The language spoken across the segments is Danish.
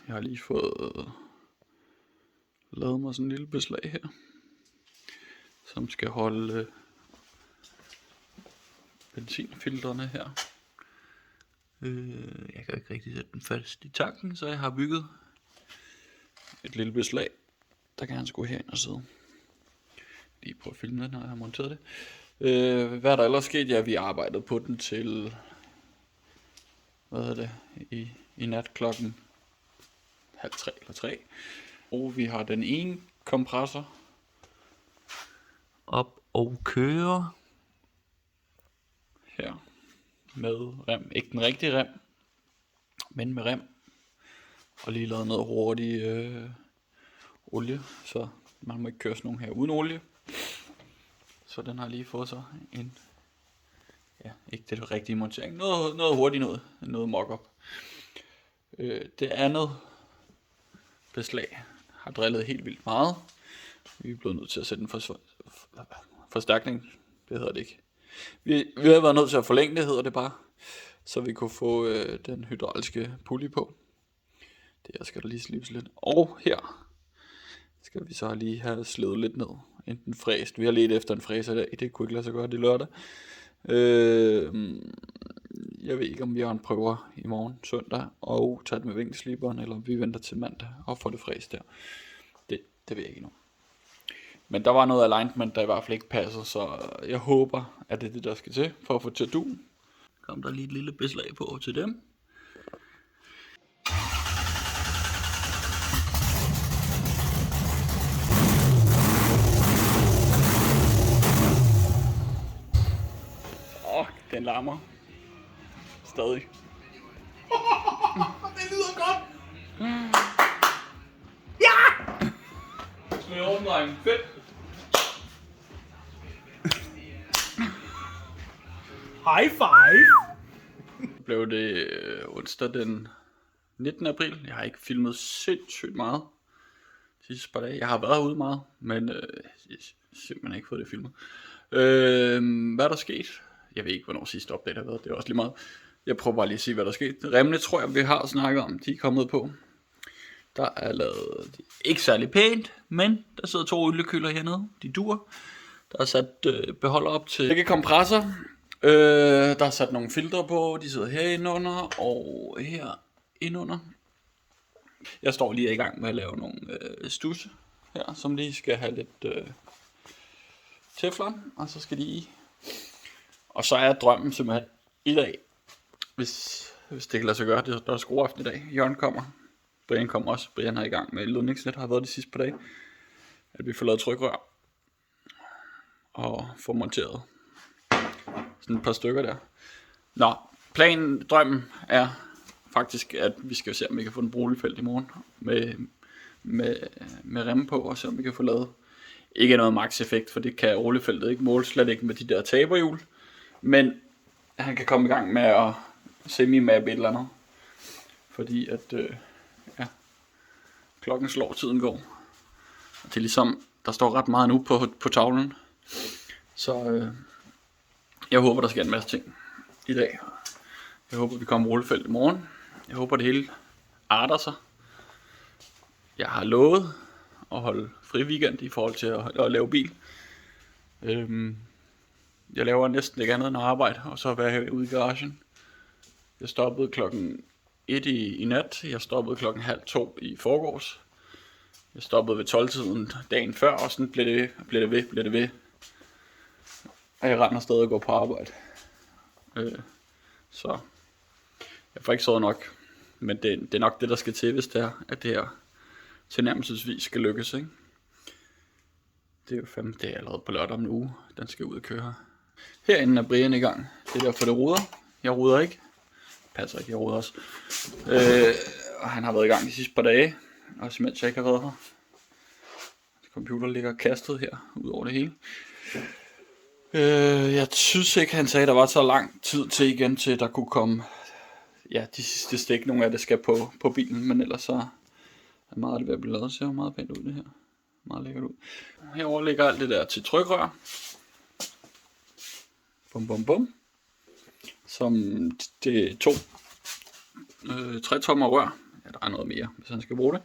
Jeg har lige fået lavet mig sådan en lille beslag her, som skal holde benzinfiltrene her. Jeg kan ikke rigtig sætte den fast i tanken, så jeg har bygget et lille beslag, der kan han sgu herind og sidde. Lige prøve at filme den, når jeg har monteret det. Hvad er der ellers sket? Ja, vi har arbejdet på den til, i nat klokken 2:30 eller 3. Og vi har den ene kompressor op og køre her med rem. Ikke den rigtige rem, men med rem. Og lige lavet noget hurtig olie, så man må ikke køre sådan nogle her uden olie. Så den har lige fået sig en, ja, ikke det rigtige montering, noget hurtigt noget mock-up. Det andet beslag har drillet helt vildt meget. Vi er blevet nødt til at sætte en forstærkning, det hedder det ikke. Vi har været nødt til at forlænge det, hedder det bare, så vi kunne få den hydrauliske pulley på. Det her skal der lige slibes lidt. Og her skal vi så lige have slædet lidt ned. Enten fræst. Vi har let efter en fræser i dag. Det kunne ikke lade sig gøre, det er lørdag. Jeg ved ikke, om vi har en prøver i morgen søndag og tager det med vinkelsliberen, eller vi venter til mandag og får det fræst der. Det ved jeg ikke endnu. Men der var noget alignment, der i hvert fald ikke passer, så jeg håber, at det er det, der skal til for at få til duen. Kom der lige et lille beslag på til dem. Den larmer stadig. Det lyder godt. Ja! Smid over, dreng. Fedt. High five. Blev det onsdag den 19. april. Jeg har ikke filmet sindssygt meget de sidste par dage. Jeg har været ude meget, men simpelthen ikke fået det filmet. Hvad er der sket? Jeg ved ikke, hvornår sidste update har været. Det er også lige meget. Jeg prøver bare lige at sige, hvad der er sket. Remmene tror jeg, vi har snakket om. De er kommet på. Der er lavet ikke særlig pænt, men der sidder 2 oliekøler hernede. De duer. Der er sat beholder op til begge kompressor. Der er sat nogle filtre på. De sidder herinde under og her indunder. Jeg står lige i gang med at lave nogle studse her, som lige skal have lidt teflon. Og så skal de i. Og så er drømmen simpelthen i dag, hvis det kan lade sig gøre, der er skrueaften i dag. Jørgen kommer, Brian kommer også. Brian er i gang med ledningsnet, har været de sidste par dage. At vi får lavet trykrør og får monteret sådan et par stykker der. Nå, planen, drømmen er faktisk, at vi skal se, om vi kan få en brolefelt i morgen med remme på, og se om vi kan få lavet ikke noget max effekt, for det kan rulefeltet ikke måle, slet ikke med de der taberhjul. Men han kan komme i gang med at semi-mappe et eller andet. Fordi at klokken slår, tiden går. Og det er ligesom, der står ret meget nu på tavlen. Så jeg håber, der sker en masse ting i dag. Jeg håber, vi kommer rullefelt i morgen. Jeg håber, det hele arter sig. Jeg har lovet at holde fri weekend i forhold til at lave bil. Jeg laver næsten ikke andet end at arbejde, og så være herude i garagen. Jeg stoppede klokken 1 i nat. Jeg stoppede klokken 1:30 i forgårs. Jeg stoppede ved 12-tiden dagen før, og sådan blev det ved. Og jeg render stadig og går på arbejde. Så jeg får ikke sovet nok. Men det er nok det, der skal til, hvis det er, at det her tilnærmelsesvis skal lykkes, ikke? Det er jo fandme, det er allerede på lørdag om en uge, den skal ud og køre. Herinde er Brian i gang. Det er derfor, det ruder. Jeg ruder ikke. Passer ikke, jeg ruder også. Og han har været i gang de sidste par dage. Også mens jeg ikke har været her. Computeren ligger kastet her, ud over det hele. Jeg synes ikke, han sagde, at der var så lang tid til igen, til der kunne komme de sidste stik. Nogle af det skal på bilen, men ellers så er meget af det ved at blive lavet. Det ser meget pænt ud, det her. Meget lækkert ud. Herovre ligger alt det der til trykrør. Bum bum bum. Som det er 2 3-tommer rør. Ja, der er noget mere, hvis han skal bruge det.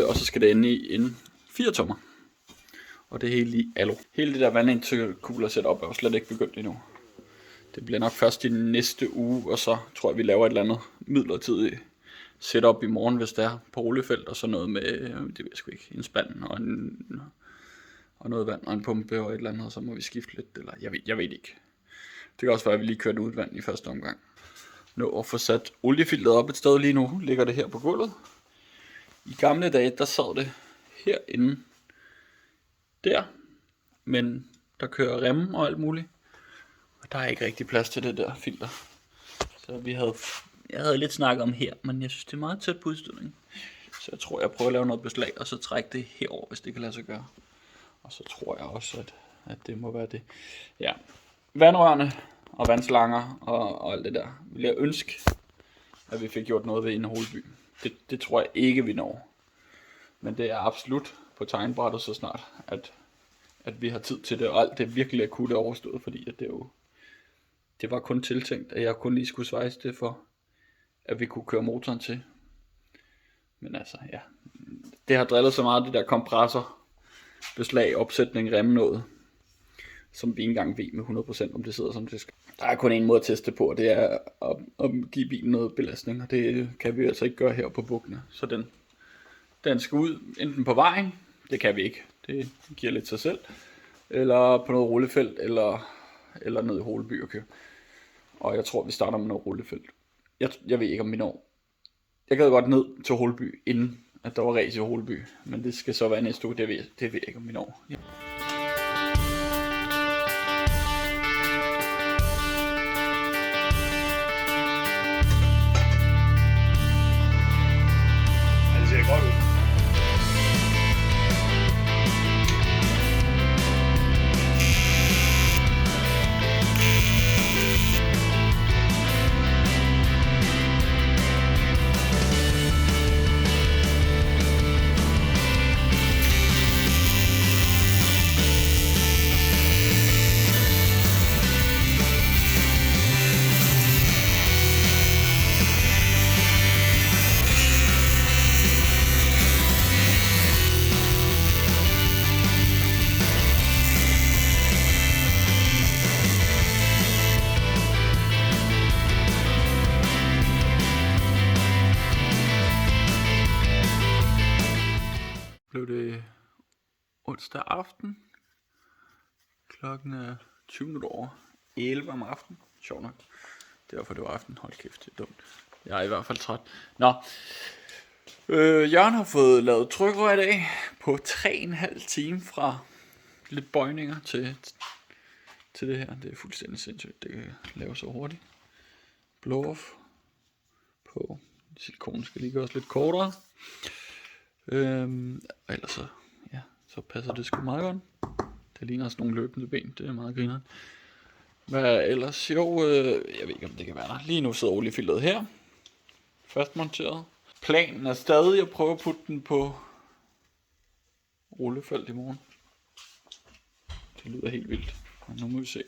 Og så skal det ende i en 4 tommer. Og det er helt i alu. Hele det der vandindtøkkuler setup er jo slet ikke begyndt endnu. Det bliver nok først i næste uge, og så tror jeg, vi laver et eller andet midlertidigt setup i morgen, hvis det er på rullefelt, og så noget med, det ved jeg sgu ikke, en spand og noget vand og en pumpe og et eller andet, og så må vi skifte lidt, eller jeg ved ikke. Det kan også være, at vi lige kørte ud vand i første omgang. Nå at få sat oliefilteret op et sted lige nu, ligger det her på gulvet. I gamle dage, der sad det herinde, der, men der kører remme og alt muligt. Og der er ikke rigtig plads til det der filter. Så jeg havde lidt snakket om her, men jeg synes det er meget tæt på udstødningen. Så jeg tror jeg prøver at lave noget beslag, og så trække det herover, hvis det kan lade sig gøre. Og så tror jeg også, at det må være det. Ja, vandrørene og vandslanger og alt det der, vil jeg ønske, at vi fik gjort noget ved i Holeby. Det tror jeg ikke, vi når. Men det er absolut på tegnbrættet så snart, at vi har tid til det, og alt det virkelig akutte overstået, fordi at det var kun tiltænkt, at jeg kun lige skulle svejse det for, at vi kunne køre motoren til. Men altså, ja, det har drillet så meget, det der kompressor, beslag, opsætning, remme noget, som vi ikke engang ved med 100% om det sidder som det skal. Der er kun en måde at teste på, og det er at give bilen noget belastning, og det kan vi altså ikke gøre her på bukkene. Så den skal ud enten på vejen, det kan vi ikke, det giver lidt sig selv, eller på noget rullefelt, eller ned i Holeby og køre. Og jeg tror, vi starter med noget rullefelt. Jeg ved ikke, om vi når. Jeg gad godt ned til Holeby, inden at der var race i Holeby, men det skal så være næste uge, det ved jeg ikke, om vi når. Ja. Det ser godt ud. Blev det onsdag aften. Klokken er 11 om aftenen. Sjov nok. Derfor det var aften. Hold kæft, det er dumt. Jeg er i hvert fald træt. Nå. Jørgen har fået lavet trykrør i dag på 3,5 timer fra lidt bøjninger til det her. Det er fuldstændig sindssygt. Det kan laves så hurtigt. Blow-off på silikonen skal lige gøres lidt kortere. Og ellers så passer det sgu meget godt. Det ligner også nogle løbende ben. Det er meget grineren. Hvad ellers? Jo, jeg ved ikke om det kan være der. Lige nu sidder oliefilteret her. Først monteret. Planen er stadig at prøve at putte den på rullefelt i morgen. Det lyder helt vildt. Men nu må vi se.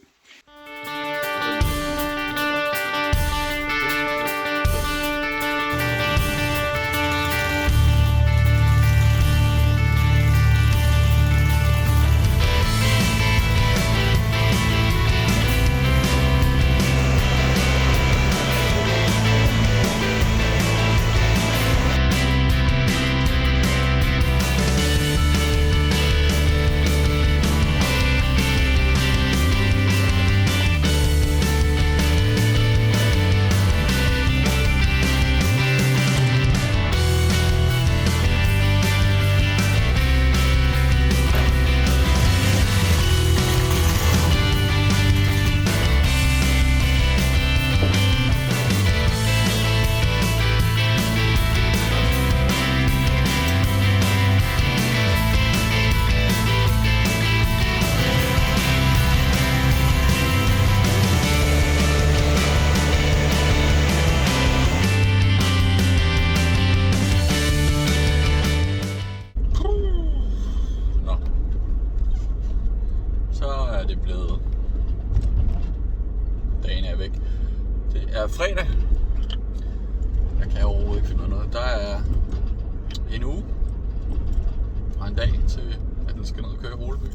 til, at den skal ned og køre i Holeby.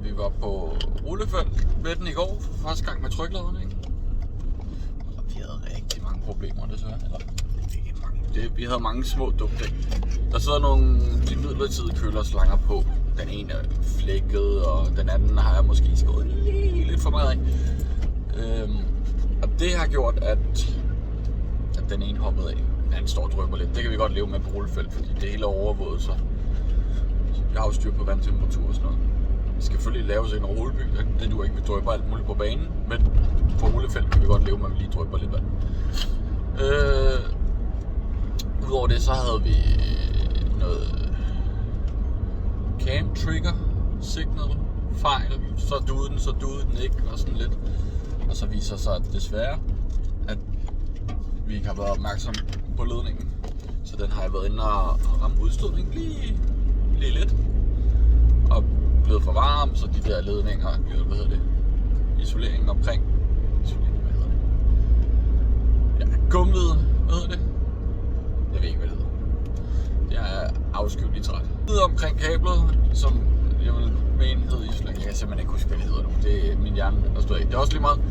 Vi var på rullefelt med den i går for første gang med trykladning. Og vi havde rigtig mange problemer desværre. Eller ikke mange. Vi havde mange små dumdæk. Der sidder nogle de midlertidige kølerslanger på. Den ene er flækket, og den anden har jeg måske skåret lige lidt for meget af. Og det har gjort, at den ene hoppede af. Den står og drypper lidt. Det kan vi godt leve med på rullefelt, fordi det hele er overvåget, så jeg har jo styr på vandtemperatur og sådan noget. Det skal selvfølgelig laves ind over Holeby. Det duer ikke, vi drypper alt muligt på banen, men på rullefelt kan vi godt leve med, at vi lige drypper lidt vand. Udover det, så havde vi noget cam trigger signal fejl. Så duede den ikke, og sådan lidt. Og så viser sig at desværre, at vi ikke har været opmærksom på ledningen. Så den har jeg været inde og ramme udstødning lige lidt. Og blevet for varm, så de der ledninger, isoleringen omkring. Gummet, jeg ved ikke, hvad det hedder. Jeg er afskyeligt træt. Omkring kablet, som jeg vil mene hed isolering. Jeg kan simpelthen ikke huske, hvad det hedder nu. Det er min hjerne, der står af. Det er også lige meget.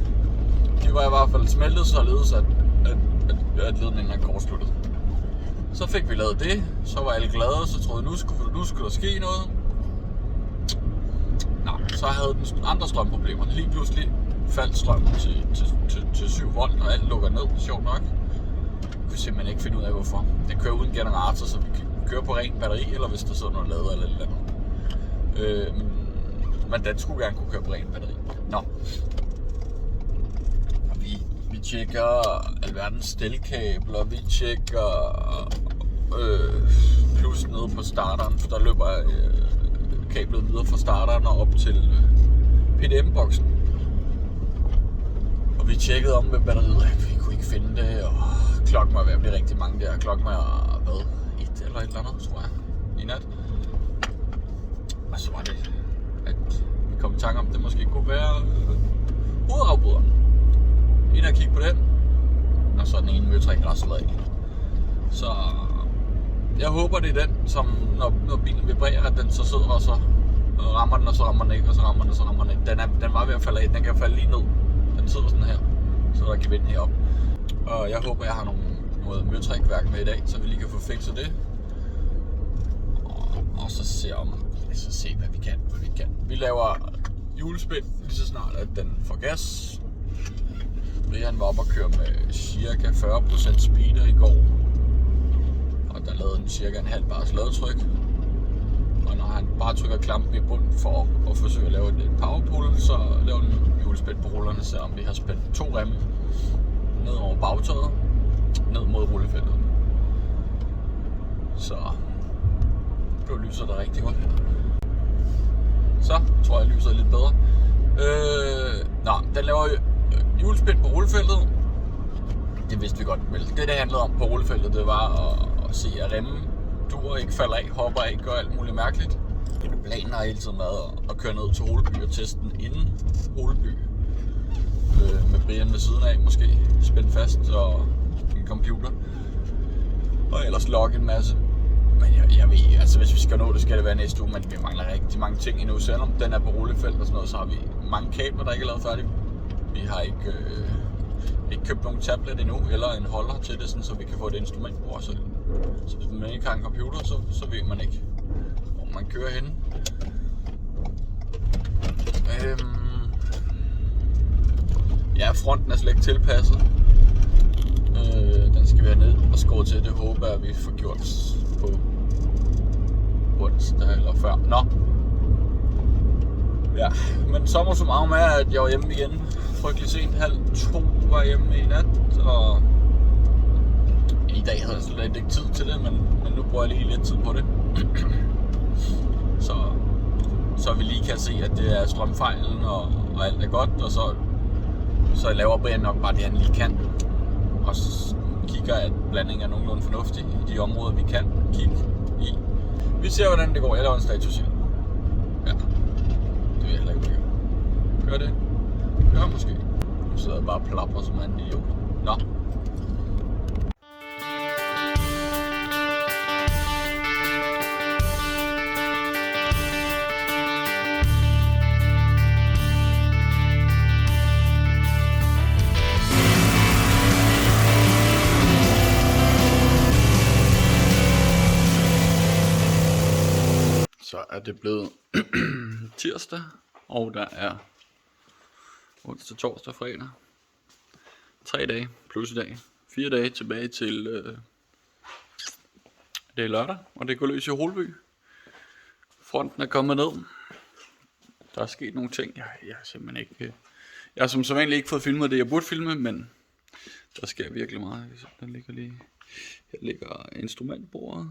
De var i hvert fald smeltet, således at ledningen er kortsluttet. Så fik vi lavet det, så var alle glade, så troede jeg, nu skulle der ske noget. Nej, så havde den andre strømproblemer. Lige pludselig faldt strømmen til 7 volt, og alt lukker ned, sjovt nok. Jeg kunne simpelthen ikke finde ud af, hvorfor. Den kører uden generator, så vi kører på ren batteri, eller hvis der sidder noget lader eller et eller andet. Men den skulle gerne kunne køre på ren batteri. Nå. Vi tjekker alverdens stelkabler, vi tjekker plus nede på starteren, for der løber kablet videre fra starteren og op til PDM-boksen. Og vi tjekkede om med batteriet, vi kunne ikke finde det, og klokken var ved at blive rigtig mange der. Klokken var, 1 eller et eller andet, tror jeg, i nat. Og så var det, at vi kom i tanke om, at det måske kunne være hovedafbryderen. Ind og kigge på den, og så den ene møtrik, der slået af. Så jeg håber, det er den, som når bilen vibrerer, at den så sidder og så rammer den, og så rammer den ikke, og så rammer den, og så rammer den ikke. Den var ved at falde af, den kan falde lige ned. Den sidder sådan her, så der kan vende heroppe. Og jeg håber, jeg har noget møtrikværk med i dag, så vi lige kan få fikset det. Og så se, hvad vi kan. Vi laver hjulspind lige så snart, at den får gas. Brian var oppe og køre med cirka 40% speeder i går. Og der lavede den cirka en halv bars ladetryk. Og når han bare trykker klampen i bunden for at forsøge at lave et powerpull, så laver den hjulspænd på rullerne, selvom vi har spændt 2 remme ned over bagtøjet, ned mod rullefeltet. Så nu lyser det rigtig godt. Så tror jeg lyser lidt bedre. Den laver hjulspænd på rullefeltet. Det vidste vi godt vel. Det handlede om på rullefeltet, det var at se at remmen duer, ikke falder af, hopper af, gør alt muligt mærkeligt. Planen har hele tiden været at køre ned til Holeby og teste den inden Holeby. Med Brian ved siden af måske, spændt fast og en computer. Og ellers logge en masse. Men jeg ved, altså hvis vi skal nå det, skal det være næste uge, men vi mangler rigtig mange ting endnu. Selvom den er på rullefelt og sådan noget, så har vi mange kabler, der ikke er lavet færdigt. Vi har ikke købt nogen tablet endnu, eller en holder til det, sådan, så vi kan få et instrumentbord. Så hvis man ikke har en computer, så ved man ikke, hvor man kører henne. Fronten er slet ikke tilpasset. Den skal vi have ned og skåret til. Det håber jeg, at vi får gjort på onsdag eller før. Nå. Ja, men sommer som arm er, at jeg var hjemme igen frygtelig sent. 1:30 var hjemme i nat, og i dag havde jeg slet ikke tid til det, men nu bruger jeg lige lidt tid på det. Så vi lige kan se, at det er strømfejlen, og alt er godt, og så laver Brian nok bare det, han lige kan. Og så kigger, at blandingen er nogenlunde fornuftig i de områder, vi kan kigge i. Vi ser, hvordan det går. Jeg laver en status i. Ja, det vil jeg heller ikke gøre. Gør det? Gør måske. Nu sidder jeg bare og plapper som en idiot. Nå. er det blevet tirsdag, og der er onsdag, torsdag, fredag. 3 dage plus i dag. 4 dage tilbage til det er lørdag, og det går løs i Holby. Fronten er kommet ned. Der er sket nogle ting. Jeg har simpelthen ikke... Jeg har som sædvanligt ikke fået filmet det, jeg burde filme, men der sker virkelig meget. Den ligger lige... Her ligger instrumentbordet.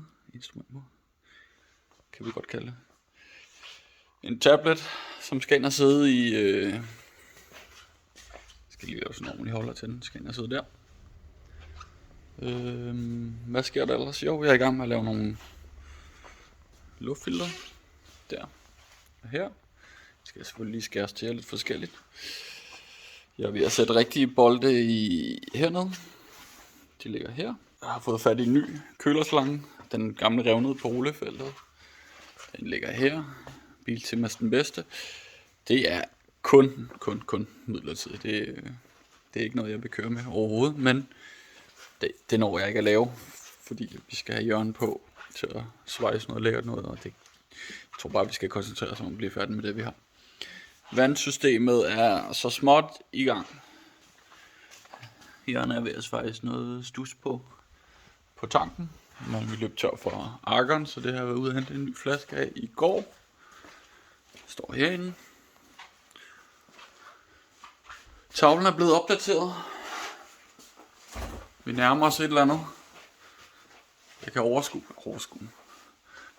Kan vi godt kalde det. En tablet, som skal ind og sidde i... skal lige lave sådan en ordentlig holder til den. Skal ind og sidde der. Hvad sker der ellers? Jo, jeg er i gang med at lave nogle luftfilter. Der og her. Skal jeg selvfølgelig lige skæres til lidt forskelligt. Jeg er ved at sætte rigtige bolde i hernede. De ligger her. Jeg har fået fat i en ny kølerslange. Den gamle revnede på rullefeltet. Den ligger her. Biltemas den bedste. Det er kun midlertidigt. Det er ikke noget jeg vil køre med overhovedet. Men det når jeg ikke at lave. Fordi vi skal have Jørgen på til at svejse noget lækkert noget. Og det, jeg tror bare vi skal koncentrere os om at blive færdige med det vi har. Vandsystemet er så småt i gang. Jørgen er ved at svejse noget stus på tanken. Men vi løb tør for argon, så det har jeg været ude at hente en ny flaske af i går. Står herinde. Tavlen er blevet opdateret. Vi nærmer os et eller andet. Jeg kan overskue.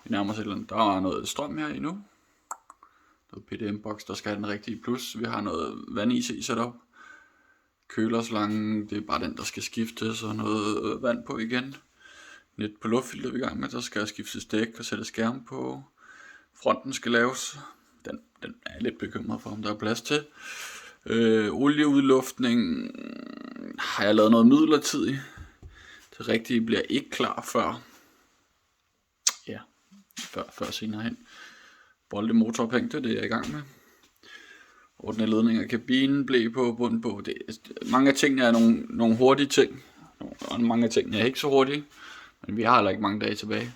Vi nærmer os et eller andet. Der er noget strøm her endnu. Noget PDM-boks, der skal have den rigtige plus. Vi har noget vand-IC sat op. Kølerslangen, det er bare den, der skal skiftes. Og noget vand på igen. Net på luftfilter vi er i gang med. Der skal skiftes dæk og sætte skærm på. Fronten skal laves. Den er jeg lidt bekymret for, om der er plads til. Olieudluftning har jeg lavet noget midlertidigt. Det rigtige bliver ikke klar før senere hen. Bolde motorophæng, det er jeg i gang med. Ordne ledninger, kabinen, blæ på, bund på. Mange af tingene er nogle hurtige ting. Og mange af tingene er ikke så hurtige. Men vi har heller ikke mange dage tilbage.